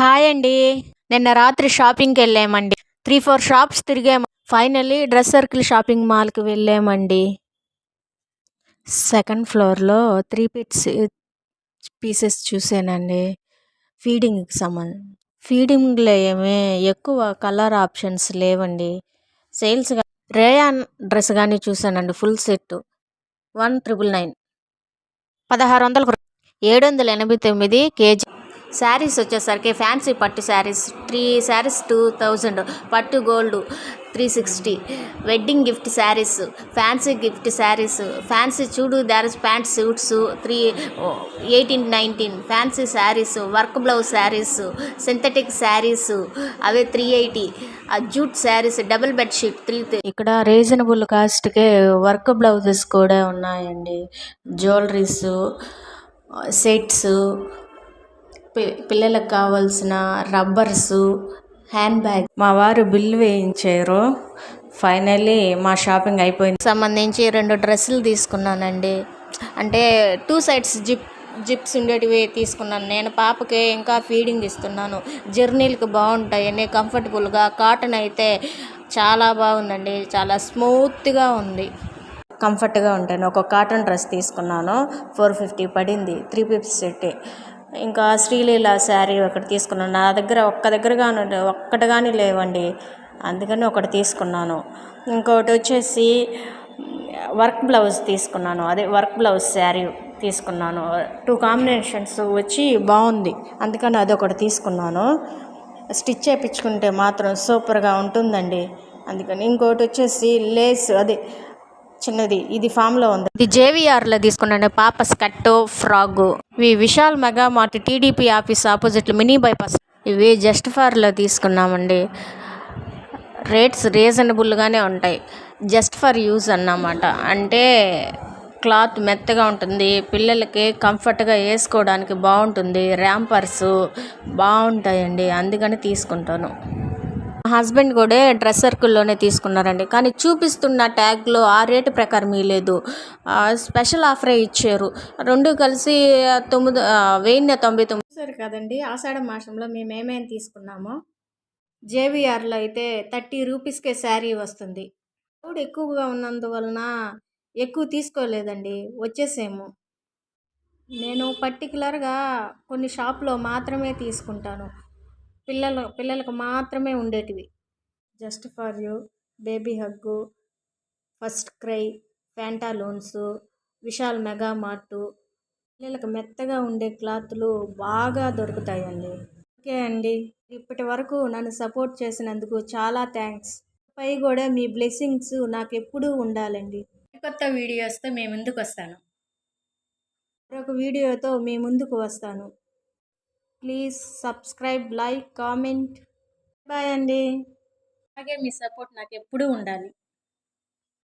Hi అండి. నిన్న రాత్రి షాపింగ్‌కెళ్ళామండి. 3, 4 షాప్స్ తిరిగాము. ఫైనల్లీ డ్రెస్ సర్కిల్ షాపింగ్ మాల్‌కి వెళ్ళామండి. సెకండ్ ఫ్లోర్‌లో 3 పీసెస్ చూసానండి. ఫీడింగ్‌కి ఫీడింగ్‌లో ఏమి ఎక్కువ కలర్ ఆప్షన్స్ లేవండి. సేల్స్‌గా రేయాన్ డ్రెస్ గాని చూసానండి ఫుల్ సెట్ 1999 1600 789 కేజీ. శారీస్ వచ్చేసరికి ఫ్యాన్సీ పట్టు శారీస్ 3 శారీస్ 2000, పట్టు gold 360, wedding gift saris, fancy gift saris, fancy churidars pant suits 1819, fancy saris, work blouse saris, synthetic saris అవే 380, జూట్ శారీస్, డబుల్ బెడ్షీట్ 3. ఇక్కడ రీజనబుల్ కాస్ట్కే వర్క్ బ్లౌజెస్ కూడా ఉన్నాయండి. జ్యువెలరీస్, సెట్స్, పిల్లలకు కావాల్సిన రబ్బర్సు, హ్యాండ్ బ్యాగ్. మా వారు బిల్లు వేయించారు. ఫైనల్లీ మా షాపింగ్ అయిపోయింది. సంబంధించి 2 డ్రెస్సులు తీసుకున్నానండి. అంటే 2 సైడ్స్ జిప్స్ ఉండేటివి తీసుకున్నాను. నేను పాపకి ఇంకా ఫీడింగ్ ఇస్తున్నాను. జర్నీలకు బాగుంటాయని కంఫర్టబుల్గా. కాటన్ అయితే చాలా బాగుందండి. చాలా స్మూత్గా ఉంది. కంఫర్ట్గా ఉంటాను. ఒక కాటన్ డ్రెస్ తీసుకున్నాను. 450 పడింది. 3 పీస్ సెట్. ఇంకా శ్రీలీల శారీ ఒకటి తీసుకున్నాను. నా దగ్గర ఒక్కటి కానీ లేవండి. అందుకని ఒకటి తీసుకున్నాను. ఇంకొకటి వచ్చేసి వర్క్ బ్లౌజ్ తీసుకున్నాను. అదే వర్క్ బ్లౌజ్ శారీ తీసుకున్నాను. 2 కాంబినేషన్స్ వచ్చి బాగుంది. అందుకని అదొకటి తీసుకున్నాను. స్టిచ్ చేయించుకుంటే మాత్రం సూపర్గా ఉంటుందండి. అందుకని ఇంకోటి వచ్చేసి లేస్, అదే చిన్నది, ఇది ఫామ్లో ఉంది. ఇది జేవిఆర్లో తీసుకున్నాను. పాప స్కర్ట్, ఫ్రాక్. ఇవి Vishal mega mart TDP office ఆపోజిట్లో మినీ బైపాస్. ఇవి జస్ట్ ఫర్లో తీసుకున్నామండి. రేట్స్ రీజనబుల్గానే ఉంటాయి. జస్ట్ ఫర్ యూజ్ అన్నమాట. అంటే క్లాత్ మెత్తగా ఉంటుంది, పిల్లలకి కంఫర్ట్గా వేసుకోవడానికి బాగుంటుంది, ర్యాంపర్స్ బాగుంటాయండి. అందుకని తీసుకుంటాను. మా హస్బెండ్ కూడా డ్రెస్ సర్కిల్లోనే తీసుకున్నారండి. కానీ చూపిస్తున్న ట్యాగ్లో ఆ రేటు ప్రకారం లేదు. స్పెషల్ ఆఫరే ఇచ్చారు. 2 కలిసి 1099. సరే కదండి. ఆషాఢ మాసంలో మేము ఏమేమి తీసుకున్నామో, జేవిఆర్లో అయితే 30 రూపీస్కే శారీ వస్తుంది. క్రౌడ్ ఎక్కువగా ఉన్నందువలన ఎక్కువ తీసుకోలేదండి, వచ్చేసేమో. నేను పర్టికులర్గా కొన్ని షాప్లో మాత్రమే తీసుకుంటాను. పిల్లలకు మాత్రమే ఉండేటివి. Just for you, Baby Hug, First Cry, Pantaloons, Vishal Mega Mart. పిల్లలకు మెత్తగా ఉండే క్లాత్లు బాగా దొరుకుతాయండి. ఓకే అండి. ఇప్పటి వరకు నన్ను సపోర్ట్ చేసినందుకు చాలా థ్యాంక్స్. పై కూడా మీ బ్లెస్సింగ్స్ నాకు ఎప్పుడూ ఉండాలండి. కొత్త వీడియోస్తో మీ ముందుకు వస్తాను. మరొక వీడియోతో మీ ముందుకు వస్తాను. Please subscribe, like, comment. Bye అండి. అలాగే మీ సపోర్ట్ నాకు ఎప్పుడూ ఉండాలి.